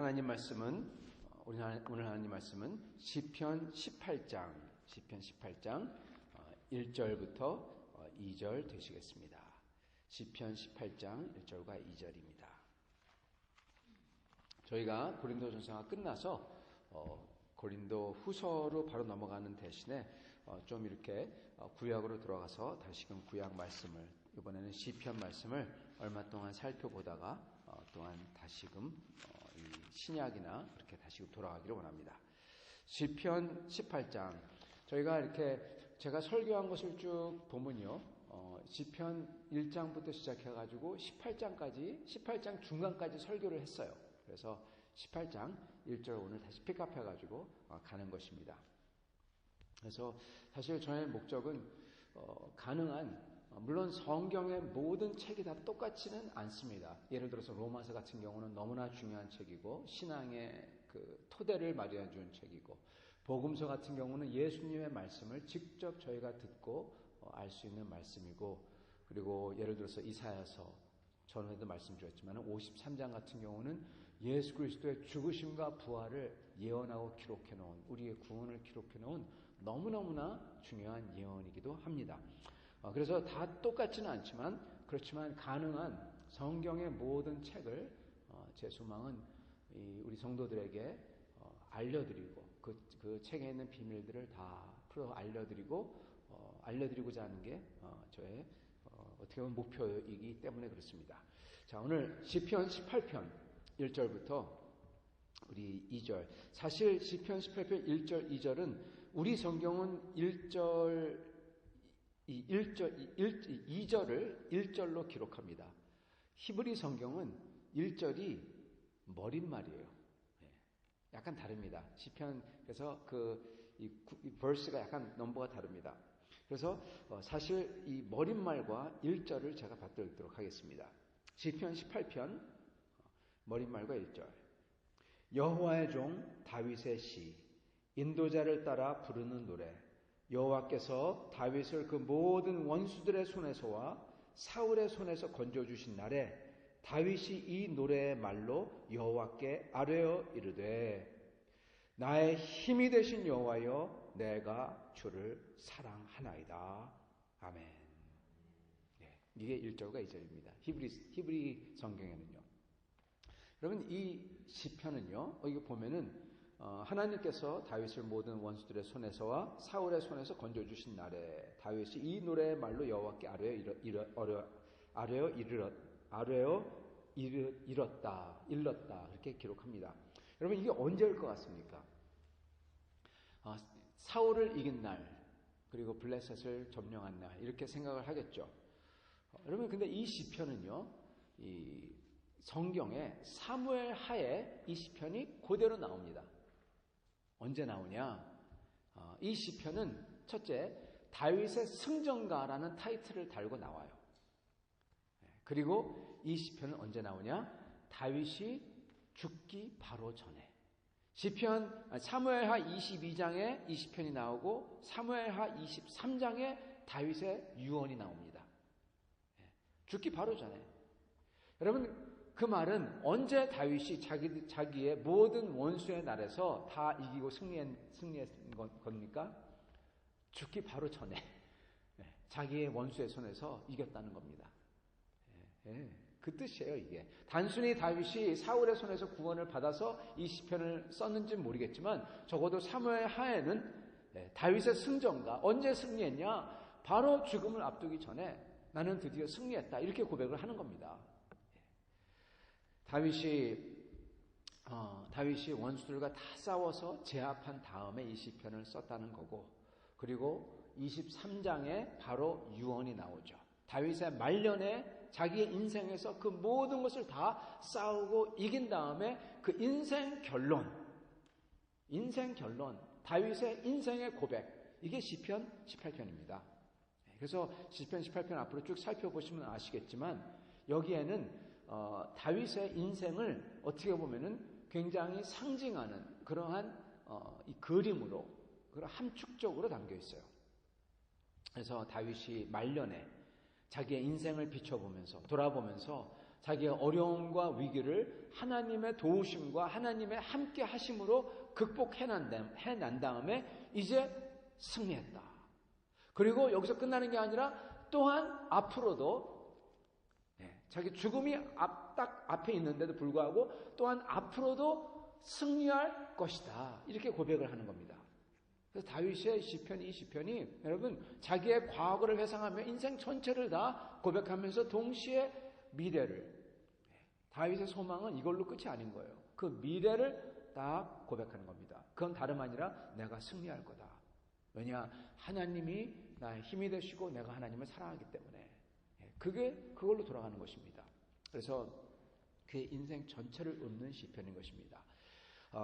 하나님 말씀은 오늘 하나님 말씀은 시편 18장 1절부터 2절 되시겠습니다. 시편 18장 1절과 2절입니다. 저희가 고린도전서가 끝나서 고린도 후서로 바로 넘어가는 대신에 좀 이렇게 구약으로 들어가서 다시금 구약 말씀을, 이번에는 시편 말씀을 얼마 동안 살펴보다가 또한 다시금 이 신약이나 그렇게 다시금 돌아가기를 원합니다. 시편 18장, 저희가 이렇게 제가 설교한 것을 쭉 보면요, 시편 1장부터 시작해가지고 18장 중간까지 설교를 했어요. 그래서 18장 1절 오늘 다시 픽업해가지고 가는 것입니다. 그래서 사실 저의 목적은 가능한, 물론 성경의 모든 책이 다 똑같지는 않습니다. 예를 들어서 로마서 같은 경우는 너무나 중요한 책이고 신앙의 그 토대를 마련해 준 책이고, 복음서 같은 경우는 예수님의 말씀을 직접 저희가 듣고 알 수 있는 말씀이고, 그리고 예를 들어서 이사야서, 전에도 말씀드렸지만 53장 같은 경우는 예수 그리스도의 죽으심과 부활을 예언하고 기록해 놓은, 우리의 구원을 기록해 놓은 너무너무나 중요한 예언이기도 합니다. 그래서 다 똑같지는 않지만, 그렇지만 가능한 성경의 모든 책을 제 소망은 우리 성도들에게 알려드리고 그 책에 있는 비밀들을 다 풀어 알려드리고자 하는 게 저의 어떻게 보면 목표이기 때문에 그렇습니다. 자, 오늘 시편 18편 1절부터 우리 2절. 사실 시편 18편 1절, 2절은 우리 성경은 2절을 1절로 기록합니다. 히브리 성경은 1절이 머릿말이에요. 약간 다릅니다. 시편, 그래서 이 verse가 약간 넘버가 다릅니다. 그래서 사실 이 머릿말과 1절을 제가 받들도록 하겠습니다. 시편 18편 머릿말과 1절. 여호와의 종 다윗의 시, 인도자를 따라 부르는 노래. 여호와께서 다윗을 그 모든 원수들의 손에서와 사울의 손에서 건져주신 날에 다윗이 이 노래의 말로 여호와께 아뢰어 이르되, 나의 힘이 되신 여호와여, 내가 주를 사랑하나이다. 아멘. 네, 이게 1절과 2절입니다. 히브리 성경에는요. 여러분, 이 시편은요, 이거 보면은 하나님께서 다윗을 모든 원수들의 손에서와 사울의 손에서 건져주신 날에 다윗이 이 노래의 말로 여호와께 아뢰어 일렀다 이렇게 기록합니다. 여러분, 이게 언제일 것 같습니까? 사울을 이긴 날, 그리고 블레셋을 점령한 날, 이렇게 생각을 하겠죠. 여러분, 근데 이 시편은요, 이 성경에 사무엘 하에 이 시편이 그대로 나옵니다. 언제 나오냐? 이 시편은 첫째, 다윗의 승전가라는 타이틀을 달고 나와요. 그리고 이 시편은 언제 나오냐? 다윗이 죽기 바로 전에. 사무엘하 22장에 이 시편이 나오고 자무엘하 23장에 다윗의 유언이 나옵니다. 죽기 바로 전에. 여러분, 그 말은 언제 다윗이 자기의 모든 원수의 날에서 다 이기고 승리한 겁니까? 죽기 바로 전에 자기의 원수의 손에서 이겼다는 겁니다. 그 뜻이에요, 이게. 단순히 다윗이 사울의 손에서 구원을 받아서 이 시편을 썼는지는 모르겠지만, 적어도 사무엘 하에는 다윗의 승전가, 언제 승리했냐? 바로 죽음을 앞두기 전에 나는 드디어 승리했다, 이렇게 고백을 하는 겁니다. 다윗이 원수들과 다 싸워서 제압한 다음에 이 시편을 썼다는 거고, 그리고 23장에 바로 유언이 나오죠. 다윗의 말년에 자기의 인생에서 그 모든 것을 다 싸우고 이긴 다음에 그 인생 결론, 다윗의 인생의 고백, 이게 시편 18편입니다. 그래서 시편 18편 앞으로 쭉 살펴보시면 아시겠지만, 여기에는 다윗의 인생을 어떻게 보면은 굉장히 상징하는 그러한 이 그림으로, 그런 함축적으로 담겨 있어요. 그래서 다윗이 말년에 자기의 인생을 비춰보면서, 돌아보면서 자기의 어려움과 위기를 하나님의 도우심과 하나님의 함께 하심으로 극복해난 다음에 이제 승리했다. 그리고 여기서 끝나는 게 아니라 또한 앞으로도 자기 죽음이 딱 앞에 있는데도 불구하고 또한 앞으로도 승리할 것이다. 이렇게 고백을 하는 겁니다. 그래서 다윗의 시편이, 이 시편이 여러분 자기의 과거를 회상하며 인생 전체를 다 고백하면서 동시에 미래를, 다윗의 소망은 이걸로 끝이 아닌 거예요. 그 미래를 다 고백하는 겁니다. 그건 다름 아니라 내가 승리할 거다. 왜냐? 하나님이 나의 힘이 되시고 내가 하나님을 사랑하기 때문에. 그걸로 돌아가는 것입니다. 그래서 그의 인생 전체를 읊는 시편인 것입니다.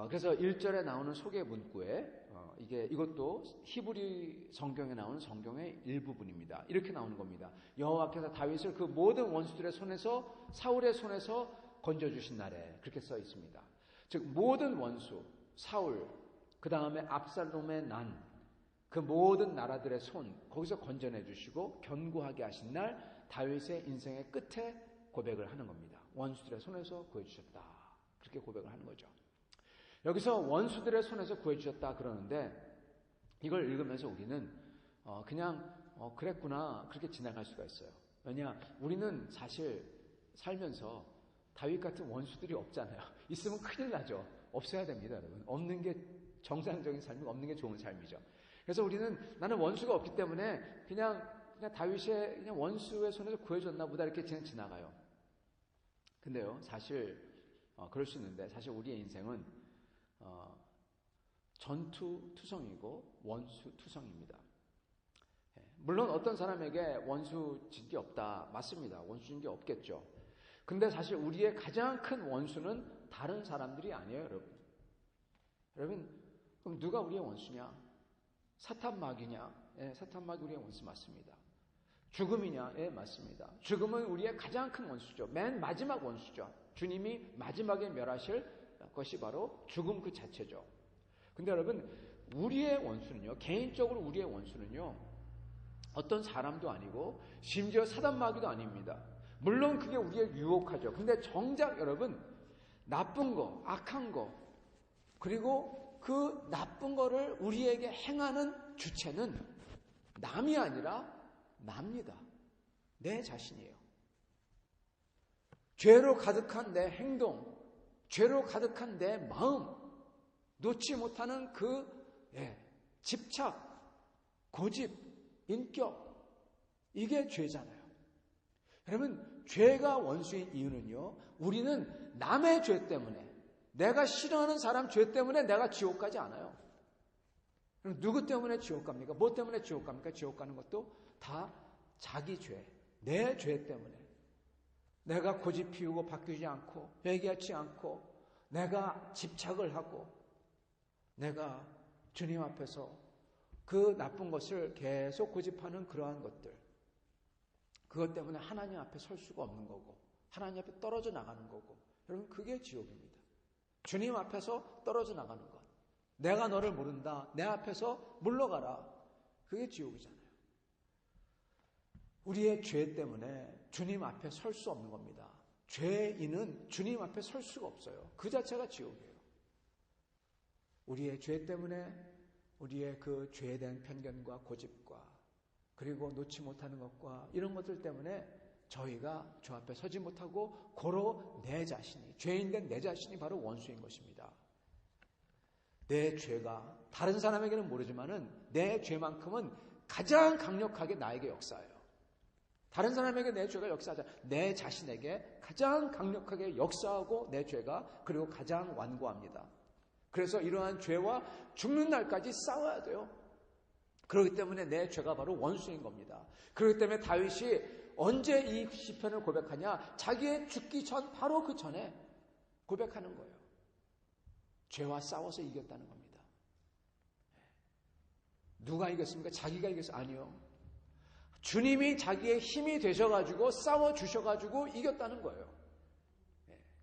그래서 1절에 나오는 소개 문구에 이것도 히브리 성경에 나오는 성경의 일부분입니다. 이렇게 나오는 겁니다. 여호와께서 다윗을 그 모든 원수들의 손에서, 사울의 손에서 건져주신 날에, 그렇게 써 있습니다. 즉 모든 원수, 사울, 그 다음에 압살롬의 난, 그 모든 나라들의 손, 거기서 건져내 주시고 견고하게 하신 날 다윗의 인생의 끝에 고백을 하는 겁니다. 원수들의 손에서 구해주셨다. 그렇게 고백을 하는 거죠. 여기서 원수들의 손에서 구해주셨다 그러는데 이걸 읽으면서 우리는 그냥 그랬구나 그렇게 지나갈 수가 있어요. 왜냐? 우리는 사실 살면서 다윗 같은 원수들이 없잖아요. 있으면 큰일 나죠. 없어야 됩니다, 여러분. 없는 게 정상적인 삶이고 없는 게 좋은 삶이죠. 그래서 우리는 나는 원수가 없기 때문에 그냥 다윗의 그냥 원수의 손에서 구해줬나 보다 이렇게 지나가요. 근데요, 사실 그럴 수 있는데 사실 우리의 인생은 전투투성이고 원수투성입니다. 물론 어떤 사람에게 원수진 게 없다. 맞습니다. 원수진 게 없겠죠. 근데 사실 우리의 가장 큰 원수는 다른 사람들이 아니에요, 여러분. 여러분, 그럼 누가 우리의 원수냐? 사탄마귀냐? 예, 사탄마귀 우리의 원수 맞습니다. 죽음이냐? 예, 맞습니다. 죽음은 우리의 가장 큰 원수죠. 맨 마지막 원수죠. 주님이 마지막에 멸하실 것이 바로 죽음 그 자체죠. 근데 여러분, 우리의 원수는요, 개인적으로 우리의 원수는요, 어떤 사람도 아니고 심지어 사단마귀도 아닙니다. 물론 그게 우리의 유혹하죠. 근데 정작 여러분, 나쁜 거, 악한 거, 그리고 그 나쁜 거를 우리에게 행하는 주체는 남이 아니라 납니다. 내 자신이에요. 죄로 가득한 내 행동, 죄로 가득한 내 마음, 놓지 못하는 집착, 고집, 인격, 이게 죄잖아요. 여러분, 죄가 원수인 이유는요, 우리는 남의 죄 때문에, 내가 싫어하는 사람 죄 때문에 내가 지옥 가지 않아요. 그럼 누구 때문에 지옥 갑니까? 뭐 때문에 지옥 갑니까? 지옥 가는 것도 다 자기 죄, 내 죄 때문에. 내가 고집 피우고 바뀌지 않고, 회개하지 않고, 내가 집착을 하고, 내가 주님 앞에서 그 나쁜 것을 계속 고집하는 그러한 것들. 그것 때문에 하나님 앞에 설 수가 없는 거고, 하나님 앞에 떨어져 나가는 거고, 여러분, 그게 지옥입니다. 주님 앞에서 떨어져 나가는 것. 내가 너를 모른다. 내 앞에서 물러가라. 그게 지옥이잖아요. 우리의 죄 때문에 주님 앞에 설 수 없는 겁니다. 죄인은 주님 앞에 설 수가 없어요. 그 자체가 지옥이에요. 우리의 죄 때문에 우리의 그 죄에 대한 편견과 고집과 그리고 놓지 못하는 것과 이런 것들 때문에 저희가 주 앞에 서지 못하고 고로 내 자신이, 죄인된 내 자신이 바로 원수인 것입니다. 내 죄가 다른 사람에게는 모르지만은 내 죄만큼은 가장 강력하게 나에게 역사해요. 다른 사람에게 내 죄가 역사하자. 내 자신에게 가장 강력하게 역사하고 내 죄가 그리고 가장 완고합니다. 그래서 이러한 죄와 죽는 날까지 싸워야 돼요. 그렇기 때문에 내 죄가 바로 원수인 겁니다. 그렇기 때문에 다윗이 언제 이 시편을 고백하냐? 자기의 죽기 전, 바로 그 전에 고백하는 거예요. 죄와 싸워서 이겼다는 겁니다. 누가 이겼습니까? 자기가 이겼어요? 아니요. 주님이 자기의 힘이 되셔가지고 싸워주셔가지고 이겼다는 거예요.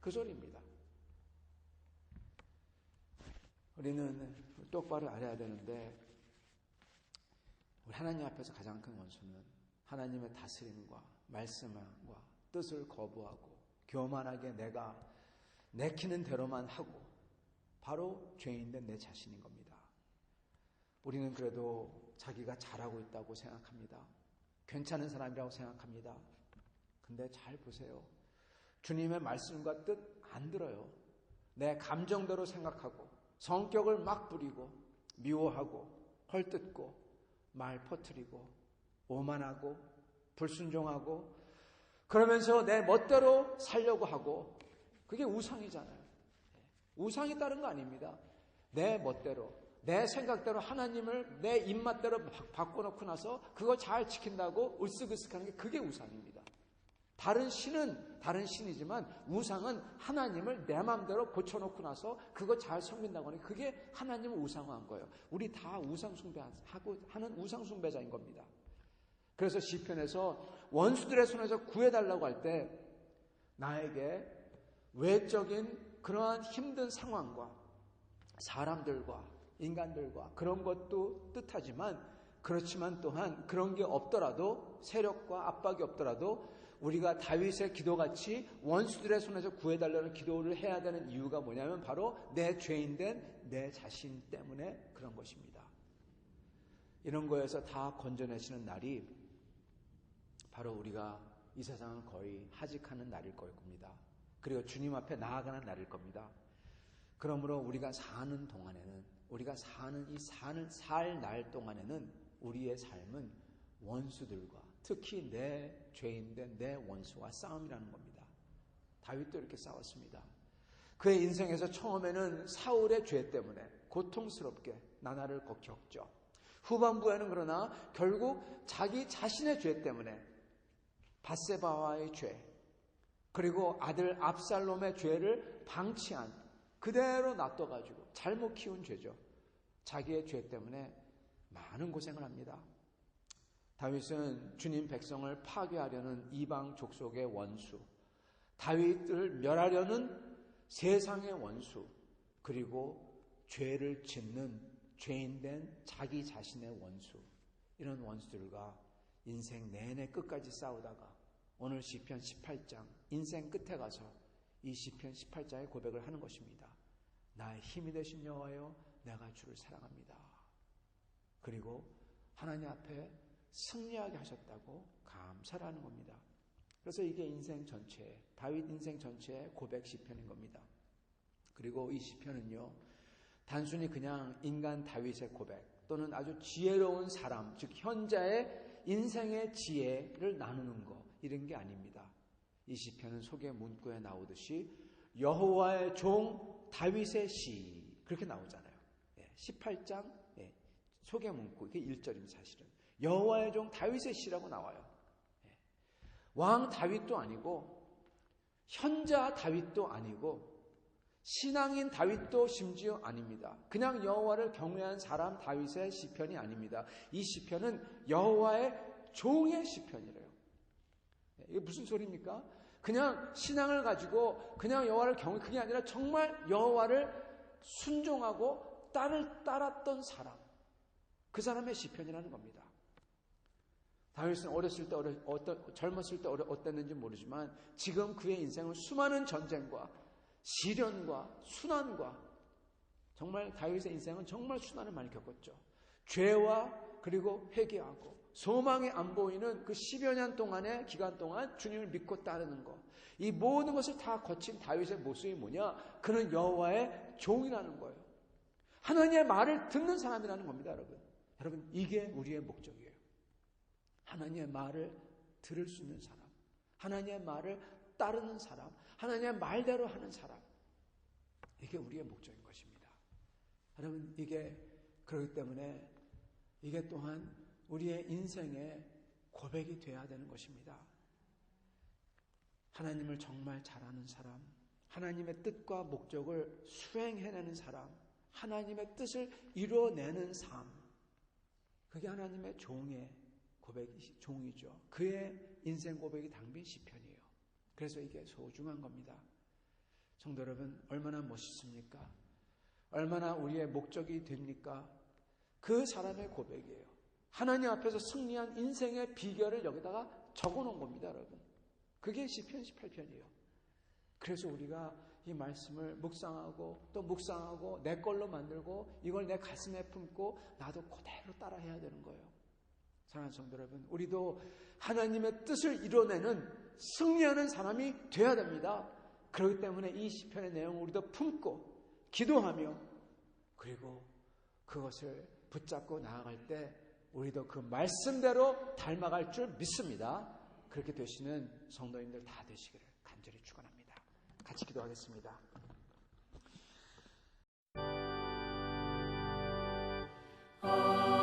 그 소리입니다. 우리는 똑바로 알아야 되는데, 우리 하나님 앞에서 가장 큰 원수는 하나님의 다스림과 말씀과 뜻을 거부하고 교만하게 내가 내키는 대로만 하고 바로 죄인된 내 자신인 겁니다. 우리는 그래도 자기가 잘하고 있다고 생각합니다. 괜찮은 사람이라고 생각합니다. 근데 잘 보세요. 주님의 말씀과 뜻 안 들어요. 내 감정대로 생각하고 성격을 막 부리고 미워하고 헐뜯고 말 퍼뜨리고 오만하고 불순종하고 그러면서 내 멋대로 살려고 하고 그게 우상이잖아요. 우상이 다른 거 아닙니다. 내 멋대로 내 생각대로 하나님을 내 입맛대로 바꿔놓고 나서 그거 잘 지킨다고 으쓱으쓱하는 게 그게 우상입니다. 다른 신은 다른 신이지만 우상은 하나님을 내 마음대로 고쳐놓고 나서 그거 잘 섬긴다고 하는 그게 하나님을 우상화한 거예요. 우리 다 우상 숭배하고 하는 우상 숭배자인 겁니다. 그래서 시편에서 원수들의 손에서 구해달라고 할 때 나에게 외적인 그러한 힘든 상황과 사람들과 인간들과 그런 것도 뜻하지만 그렇지만 또한 그런 게 없더라도 세력과 압박이 없더라도 우리가 다윗의 기도같이 원수들의 손에서 구해달라는 기도를 해야 되는 이유가 뭐냐면 바로 내 죄인된 내 자신 때문에 그런 것입니다. 이런 거에서 다 건져내시는 날이 바로 우리가 이 세상을 거의 하직하는 날일 겁니다. 그리고 주님 앞에 나아가는 날일 겁니다. 그러므로 우리가 사는 동안에는 우리가 살 날 동안에는 우리의 삶은 원수들과 특히 내 죄인된 내 원수와 싸움이라는 겁니다. 다윗도 이렇게 싸웠습니다. 그의 인생에서 처음에는 사울의 죄 때문에 고통스럽게 나날을 겪죠. 후반부에는 그러나 결국 자기 자신의 죄 때문에 밧세바와의 죄 그리고 아들 압살롬의 죄를 방치한 그대로 놔둬가지고 잘못 키운 죄죠. 자기의 죄 때문에 많은 고생을 합니다. 다윗은 주님 백성을 파괴하려는 이방 족속의 원수, 다윗을 멸하려는 세상의 원수, 그리고 죄를 짓는 죄인된 자기 자신의 원수, 이런 원수들과 인생 내내 끝까지 싸우다가 오늘 시편 18장 인생 끝에 가서 이 시편 18장의 고백을 하는 것입니다. 나의 힘이 되신 여호와여 내가 주를 사랑합니다. 그리고 하나님 앞에 승리하게 하셨다고 감사를 하는 겁니다. 그래서 이게 인생 전체, 다윗 인생 전체의 고백 시편인 겁니다. 그리고 이 시편은요, 단순히 그냥 인간 다윗의 고백 또는 아주 지혜로운 사람, 즉 현자의 인생의 지혜를 나누는 거, 이런 게 아닙니다. 이 시편은 소개 문구에 나오듯이 여호와의 종 다윗의 시, 그렇게 나오잖아요. 18장 소개 문구, 이게 1절입니다. 사실은 여호와의 종 다윗의 시라고 나와요. 왕 다윗도 아니고 현자 다윗도 아니고 신앙인 다윗도 심지어 아닙니다. 그냥 여호와를 경외한 사람 다윗의 시편이 아닙니다. 이 시편은 여호와의 종의 시편이래요. 이게 무슨 소리입니까? 그냥 신앙을 가지고 그냥 여호와를 경외, 그게 아니라 정말 여호와를 순종하고 따랐던 사람, 그 사람의 시편이라는 겁니다. 다윗은 어렸을 때 젊었을 때 어땠는지 모르지만 지금 그의 인생은 수많은 전쟁과 시련과 순환과, 정말 다윗의 인생은 정말 순환을 많이 겪었죠. 죄와 그리고 회개하고 소망이 안 보이는 그 10여 년 동안의 기간 동안 주님을 믿고 따르는 것, 이 모든 것을 다 거친 다윗의 모습이 뭐냐? 그는 여호와의 종이라는 거예요. 하나님의 말을 듣는 사람이라는 겁니다. 여러분 이게 우리의 목적이에요. 하나님의 말을 들을 수 있는 사람, 하나님의 말을 따르는 사람, 하나님의 말대로 하는 사람, 이게 우리의 목적인 것입니다. 여러분 이게 그렇기 때문에 이게 또한 우리의 인생의 고백이 되어야 되는 것입니다. 하나님을 정말 잘 아는 사람, 하나님의 뜻과 목적을 수행해내는 사람, 하나님의 뜻을 이루어내는 삶, 그게 하나님의 종의 종이죠. 그의 인생 고백이 담긴 시편이에요. 그래서 이게 소중한 겁니다. 성도 여러분, 얼마나 멋있습니까? 얼마나 우리의 목적이 됩니까? 그 사람의 고백이에요. 하나님 앞에서 승리한 인생의 비결을 여기다가 적어놓은 겁니다, 여러분. 그게 시편 18편이에요. 그래서 우리가 이 말씀을 묵상하고 또 묵상하고 내 걸로 만들고 이걸 내 가슴에 품고 나도 그대로 따라해야 되는 거예요. 사랑하는 성도 여러분, 우리도 하나님의 뜻을 이뤄내는 승리하는 사람이 되어야 됩니다. 그렇기 때문에 이 시편의 내용을 우리도 품고 기도하며 그리고 그것을 붙잡고 나아갈 때 우리도 그 말씀대로 닮아갈 줄 믿습니다. 그렇게 되시는 성도님들 다 되시기를 간절히 축원합니다. 같이 기도하겠습니다. 아멘.